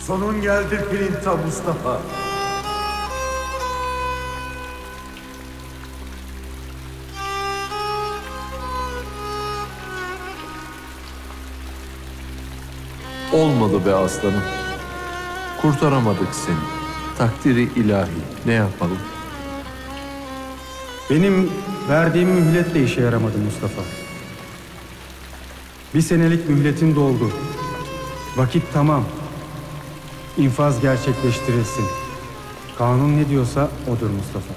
Sonun geldi Filinta Mustafa. Olmadı be aslanım. Kurtaramadık seni. Takdiri ilahi. Ne yapalım? Benim verdiğim mühlet de işe yaramadı Mustafa. 1 senelik mühletin doldu. Vakit tamam. İnfaz gerçekleştirilsin. Kanun ne diyorsa odur Mustafa.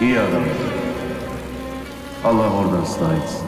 İyi adam. Allah oradan ıslah etsin.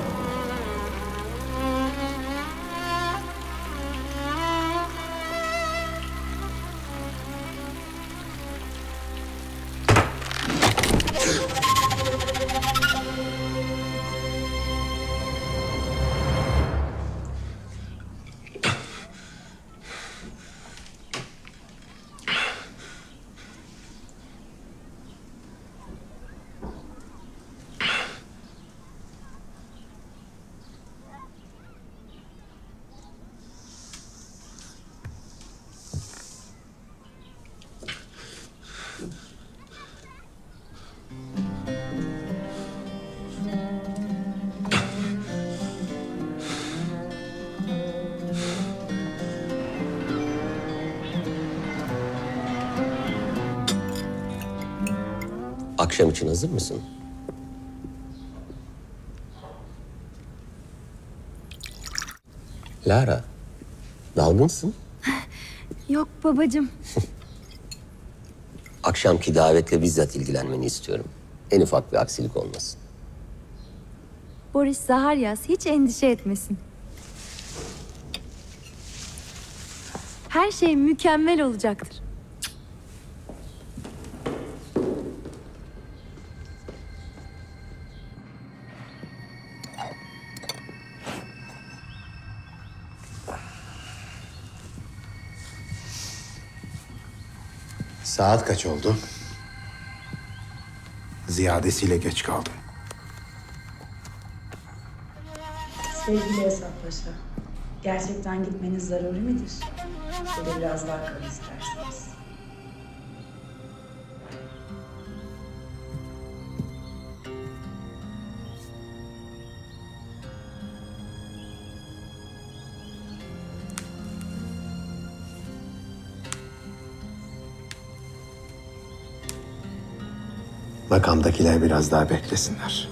Akşam için hazır mısın? Lara, dalgınsın. Yok babacığım. Akşamki davetle bizzat ilgilenmeni istiyorum. En ufak bir aksilik olmasın. Boris Zaharyas hiç endişe etmesin. Her şey mükemmel olacaktır. Saat kaç oldu? Ziyadesiyle geç kaldım. Sevgili Esat Paşa, gerçekten gitmeniz zaruri midir? Şöyle biraz daha kalın isterseniz. Makamdakiler biraz daha beklesinler.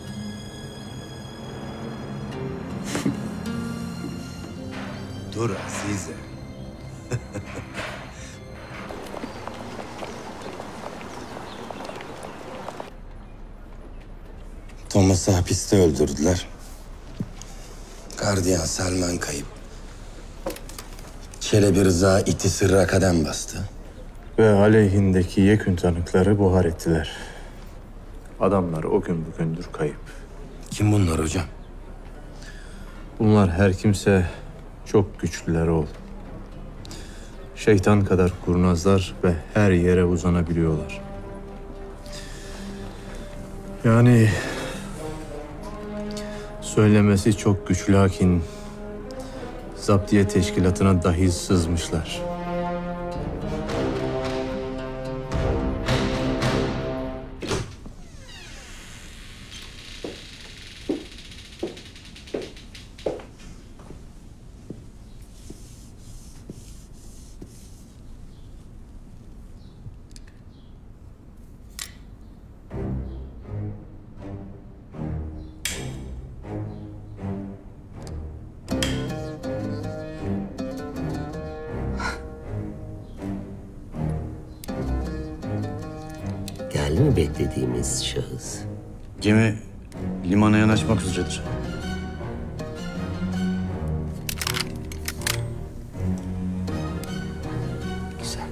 Dur Azize. Thomas'ı hapiste öldürdüler. Gardiyan Selman kayıp. Çelebi Rıza iti sırra kadem bastı. Ve aleyhindeki yekün tanıkları buhar ettiler. Adamlar o gün bugündür kayıp. Kim bunlar hocam? Bunlar her kimse çok güçlüler oğul. Şeytan kadar kurnazlar ve her yere uzanabiliyorlar. Yani söylemesi çok güç lakin zaptiye teşkilatına dahi sızmışlar. Geldi mi beklediğimiz şahıs? Gemi limana yanaşmak üzeredir. Güzel.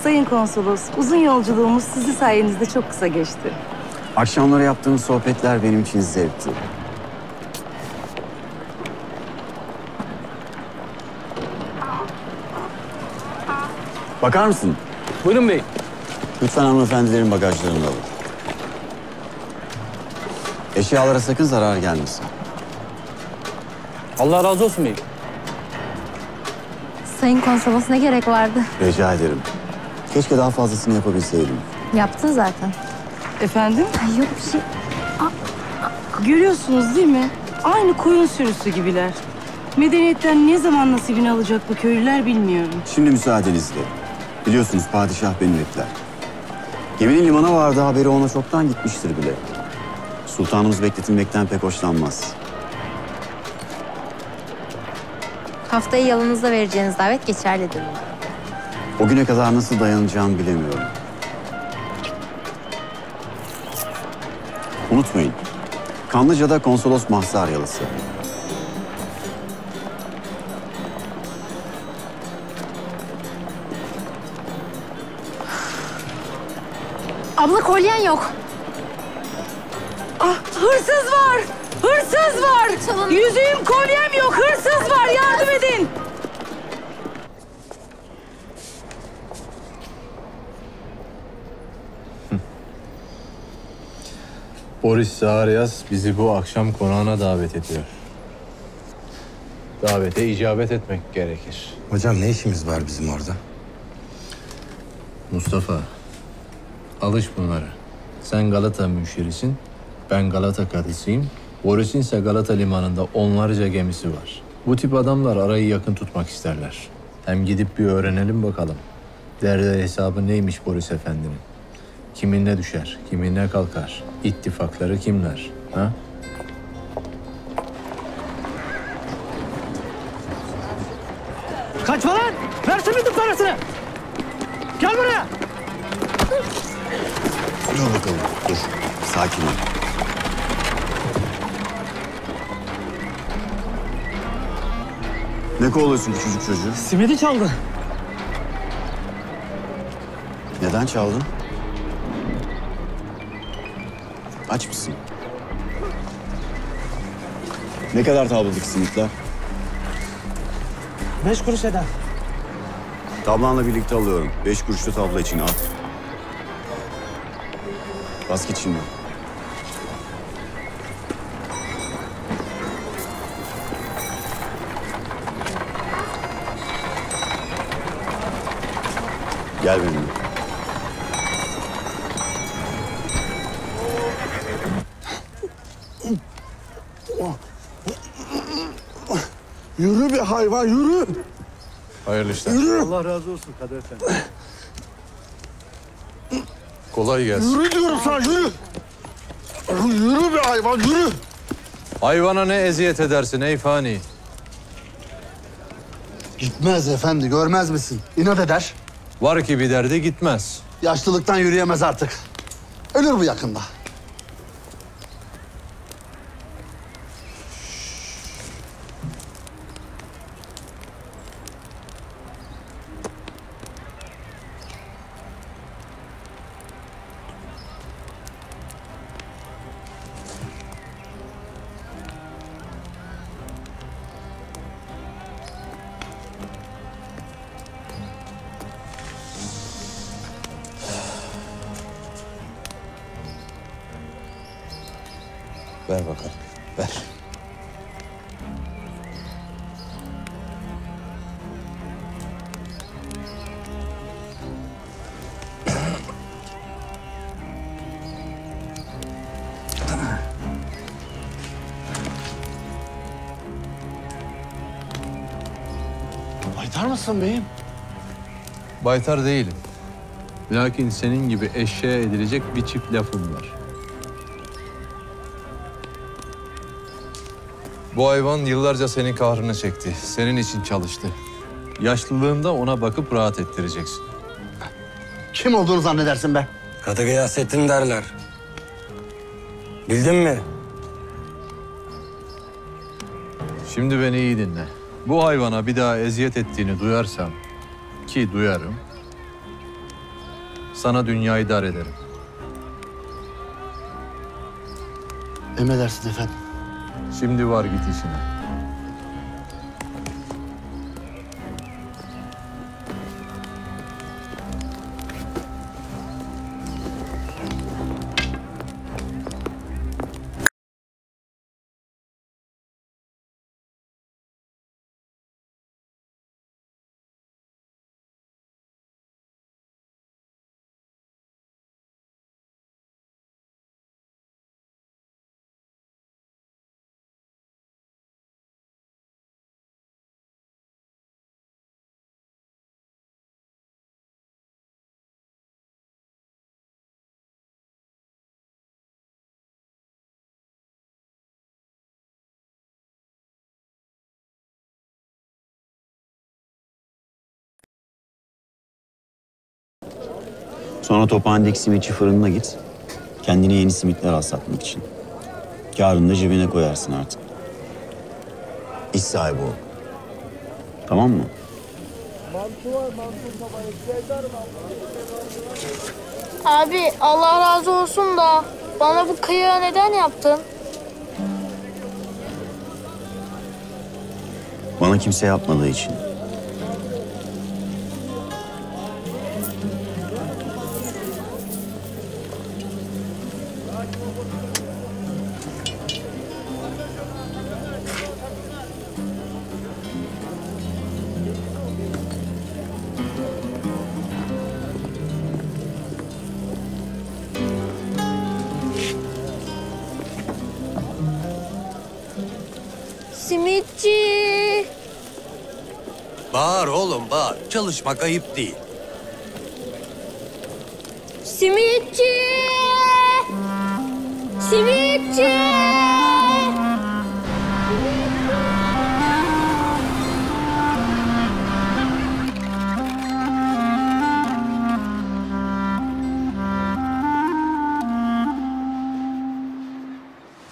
Sayın Sayın Konsolos, uzun yolculuğumuz sizin sayenizde çok kısa geçti. Akşamları yaptığımız sohbetler benim için zevkti. Bakar mısın? Buyurun bey. Lütfen hanımefendilerin bagajlarını alın. Eşyalara sakın zarar gelmesin. Allah razı olsun bey. Sayın Konsolos ne gerek vardı? Rica ederim. Keşke daha fazlasını yapabilseydim. Yaptın zaten. Efendim? Ay yok bir şey. Görüyorsunuz değil mi? Aynı koyun sürüsü gibiler. Medeniyetten ne zaman nasibini alacak bu köylüler bilmiyorum. Şimdi müsaadenizle. Biliyorsunuz padişah beni bekler. Geminin limana vardığı haberi ona çoktan gitmiştir bile. Sultanımız bekletilmekten pek hoşlanmaz. Haftayı yalınızda vereceğiniz davet geçerlidir. O güne kadar nasıl dayanacağımı bilemiyorum. Unutmayın. Kanlıca'da konsolos mahzar yalısı. Abla kolyen yok. Ah, hırsız var! Hırsız var! Çalın. Yüzüğüm, kolyem yok! Hırsız var! Yardım edin! Boris Zaharyas bizi bu akşam konağına davet ediyor. Davete icabet etmek gerekir. Hocam ne işimiz var bizim orada? Mustafa, alış bunları. Sen Galata müşterisin, ben Galata kadısıyım. Boris'in ise Galata limanında onlarca gemisi var. Bu tip adamlar arayı yakın tutmak isterler. Hem gidip bir öğrenelim bakalım. Derdi hesabı neymiş Boris Efendi'nin? Kiminle düşer, kiminle kalkar? İttifakları kimler? Ha? Kaçma lan! Versene bir parasını! Gel buraya! Dur bakalım, dur. Sakin ol. Ne kovalıyorsun küçücük çocuğu? Simidi çaldı. Neden çaldın? Aç mısın? Ne kadar tabladaki simitler? 5 kuruş eder. Tablanla birlikte alıyorum. 5 kuruşlu tabla için al. Bas git şimdi. Gel benimle. Yürü bir hayvan, yürü. Hayırlı işler. Yürü. Allah razı olsun Kadir Efendi. Kolay gelsin. Yürü diyorum sana, yürü. Yürü bir hayvan, yürü. Hayvana ne eziyet edersin ey fani? Gitmez efendi, görmez misin? İnat eder. Var ki bir derdi gitmez. Yaşlılıktan yürüyemez artık. Ölür bu yakında. Ver bakalım, ver. Baytar mısın beyim? Baytar değilim. Lakin senin gibi eşeğe edilecek bir çift lafım var. Bu hayvan yıllarca senin kahrını çekti. Senin için çalıştı. Yaşlılığında ona bakıp rahat ettireceksin. Kim olduğunu zannedersin be? Katı Gıyasettin derler. Bildin mi? Şimdi beni iyi dinle. Bu hayvana bir daha eziyet ettiğini duyarsam, ki duyarım, Sana dünyayı dar ederim. Emredersin efendim. Şimdi var git işine. Sonra Tophane'deki simitçi fırınına git. Kendine yeni simitler al satmak için. Kârını da cebine koyarsın artık. İş sahibi ol. Tamam mı? Abi Allah razı olsun da bana bu kıyığı neden yaptın? Bana kimse yapmadığı için. Simitçi. Bağır oğlum bağır. Çalışmak ayıp değil. Simitçi. Simitçi.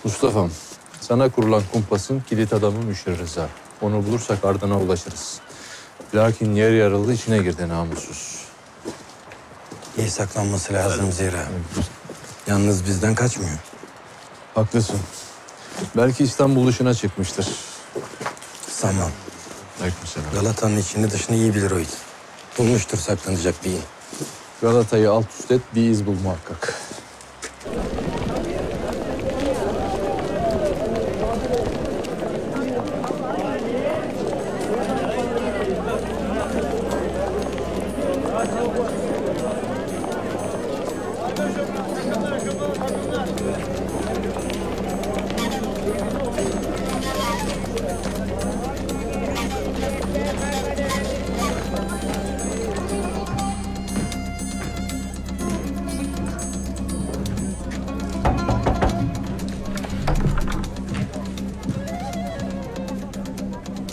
Mustafa'm, sana kurulan kumpasın kilit adamı Müşir Rıza. Onu bulursak ardına ulaşırız. Lakin yer yarıldı, içine girdi namussuz. İyi saklanması lazım zira. Yalnız bizden kaçmıyor. Haklısın. Belki İstanbul dışına çıkmıştır. Sanmam. Aleykümselam. Galata'nın içini dışını iyi bilir o it. Bulmuştur saklanacak bir yer. Galata'yı alt üst et, bir iz bul muhakkak.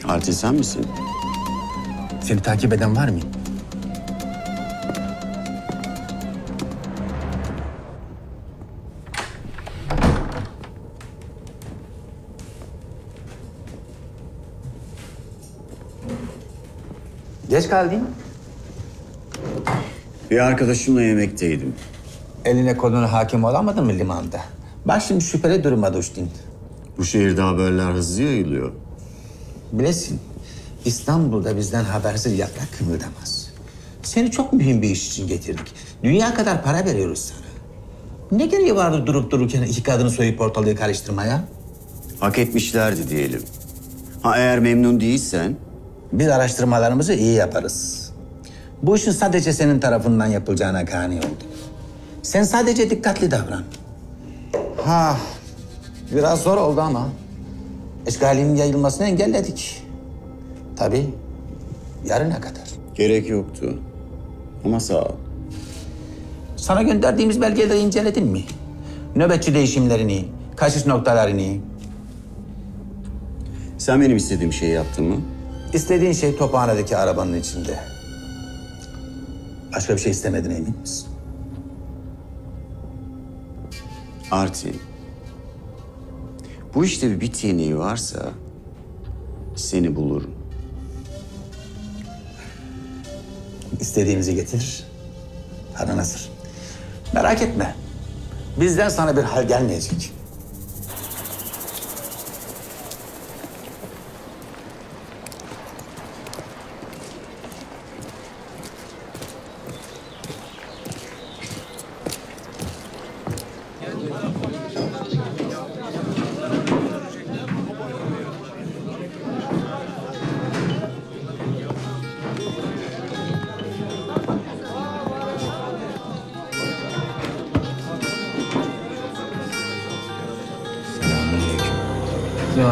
Artil sen misin? Seni takip eden var mı? Geç kaldın. Bir arkadaşımla yemekteydim. Eline koluna hakim olamadın mı limanda? Bak şimdi şüpheli duruma düştün. Bu şehirde haberler hızlı yayılıyor. Bilesin, İstanbul'da bizden habersiz yaprak kımıldamaz. Seni çok mühim bir iş için getirdik. Dünya kadar para veriyoruz sana. Ne gereği vardı durup dururken iki kadını soyup ortalığı karıştırmaya? Hak etmişlerdi diyelim. Ha eğer memnun değilsen? Biz araştırmalarımızı iyi yaparız. Bu işin sadece senin tarafından yapılacağına kani oldum. Sen sadece dikkatli davran. Ha, biraz zor oldu ama işgalin yayılmasını engelledik. Tabii yarına kadar. Gerek yoktu. Ama sağ ol. Sana gönderdiğimiz belgeleri inceledin mi? Nöbetçi değişimlerini, kaçış noktalarını. Sen benim istediğim şeyi yaptın mı? İstediğin şey Tophane'deki arabanın içinde. Başka bir şey istemediğine emin misin? Artil. Bu işte bir bit yeniği varsa seni bulurum. İstediğinizi getir. Adana sır. Merak etme. Bizden sana bir hal gelmeyecek.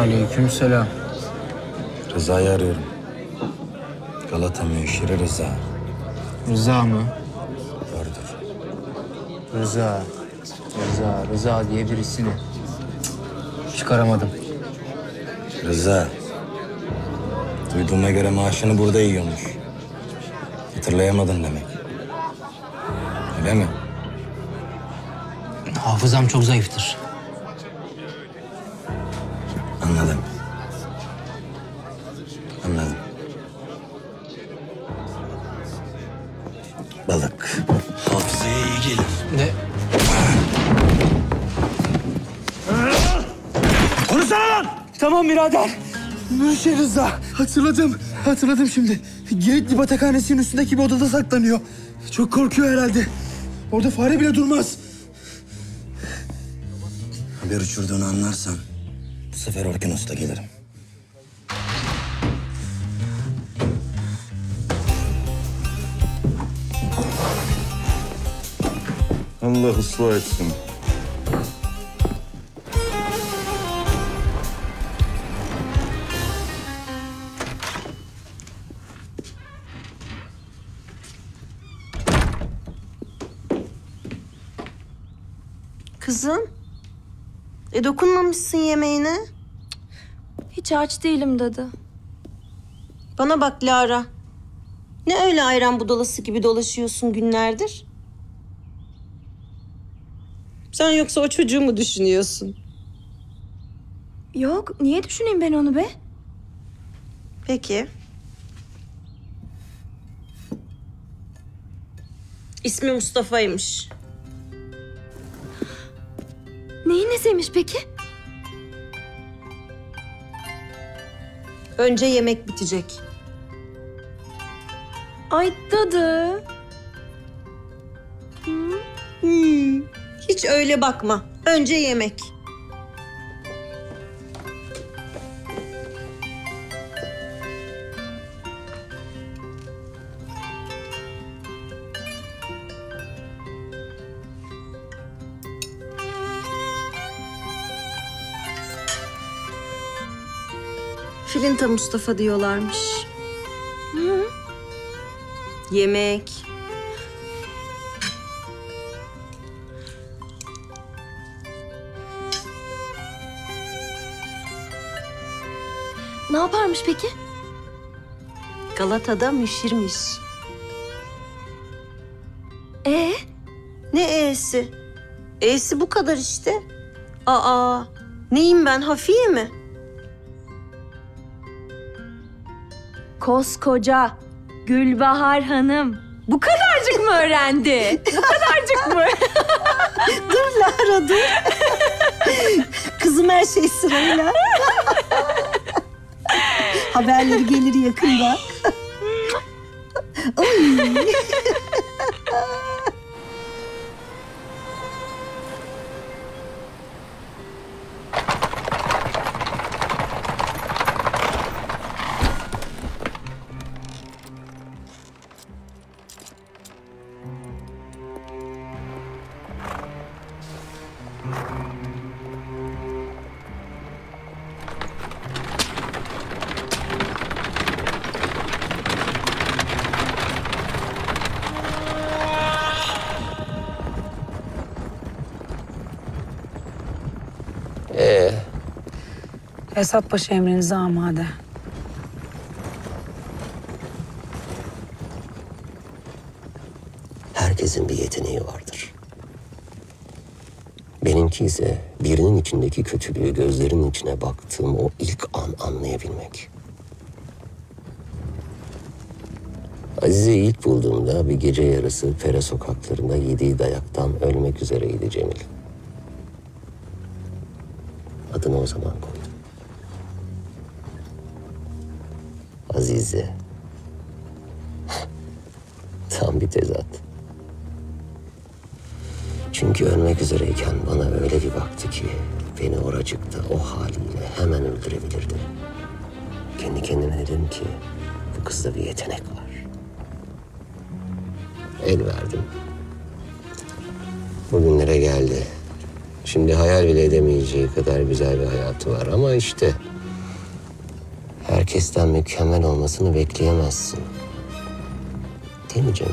Aleykümselam. Rıza'yı arıyorum. Galata müşiri Rıza. Rıza mı? Doğrudur. Rıza diye birisini. Çıkaramadım. Rıza. Duyduğuma göre maaşını burada yiyormuş. Hatırlayamadın demek. Öyle mi? Hafızam çok zayıftır. Anladım. Balık. Hafızaya iyi gelir. Ne? Konuşsana lan! Tamam birader. Müşir Rıza. Hatırladım şimdi. Giritli Batakhanesi'nin üstündeki bir odada saklanıyor. Çok korkuyor herhalde. Orada fare bile durmaz. Haber uçurduğunu anlarsam bu sefer Orkinos'ta gelirim. Allah ıslah etsin. Kızım. Dokunmamışsın yemeğine. Hiç aç değilim dadı. Bana bak Lara. Ne öyle ayran budalası gibi dolaşıyorsun günlerdir? Sen yoksa o çocuğu mu düşünüyorsun? Yok, niye düşüneyim ben onu be? Peki. İsmi Mustafa'ymış. Neyin nesiymiş peki? Önce yemek bitecek. Ay dadı. Hiç öyle bakma. Önce yemek. Filinta Mustafa diyorlarmış. Yemek. Ne yaparmış peki? Galata'da müşirmiş. Ne e'si? E'si bu kadar işte. Aa, neyim ben, Hafiye mi? Koskoca Gülbahar Hanım bu kadarcık mı öğrendi? Bu kadarcık mı? Dur Lara dur. Kızım her şey sırayla. Haberleri gelir yakında. Oy. Esat Paşa emrinize amade. Herkesin bir yeteneği vardır. Benimki ise birinin içindeki kötülüğü gözlerinin içine baktığım o ilk an anlayabilmek. Azize'yi ilk bulduğumda bir gece yarısı Pere sokaklarında yediği dayaktan ölmek üzereydi Cemil. Adını o zaman koydum. Azize. Tam bir tezat. Çünkü ölmek üzereyken bana öyle bir baktı ki beni oracıkta o haliyle hemen öldürebilirdi. Kendi kendime dedim ki bu kızda bir yetenek var. El verdim. Bugünlere geldi. Şimdi hayal bile edemeyeceği kadar güzel bir hayatı var ama işte herkesten mükemmel olmasını bekleyemezsin. Değil mi Cemil?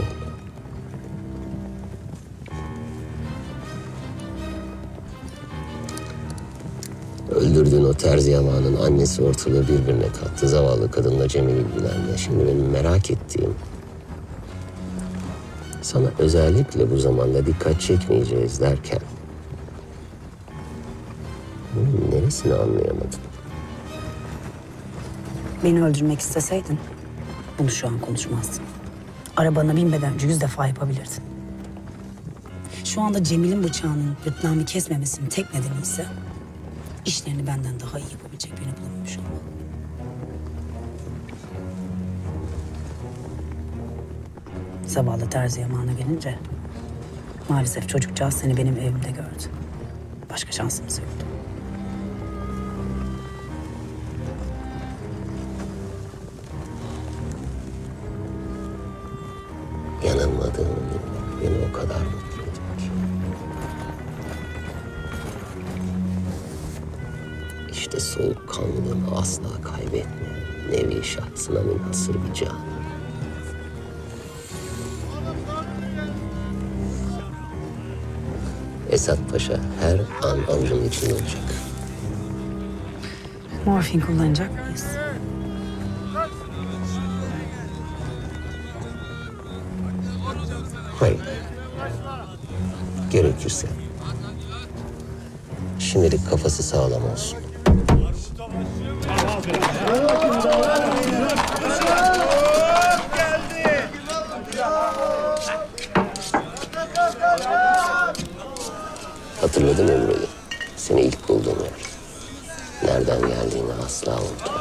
Öldürdüğün o Terzi Yaman'ın annesi ortalığı birbirine kattı. Zavallı kadınla Cemil ilgilendi. Şimdi benim merak ettiğim, sana özellikle bu zamanda dikkat çekmeyeceğiz derken bunun neresini anlayamadım. Beni öldürmek isteseydin bunu şu an konuşmazdın. Arabana binmeden önce 100 defa yapabilirdin. Şu anda Cemil'in bıçağının gırtlağımı kesmemesinin tek nedeni ise işlerini benden daha iyi yapabilecek birini bulamamış olmak. Zavallı Terzi Yaman'a gelince maalesef çocukcağız seni benim evimde gördü. Başka şansımız yoktu. Yanılmadığımı bilmek beni o kadar mutlu ediyor ki. İşte soğukkanlılığını asla kaybetmeyen nevi şahsına münhasır bir can. Esat Paşa her an avucun içinde olacak. Morfin kullanacak mıyız? Hayır. Gerekirse. Şimdilik kafası sağlam olsun. Hatırladın mı Emre'yi? Seni ilk bulduğum yer. Nereden geldiğini asla unutmam.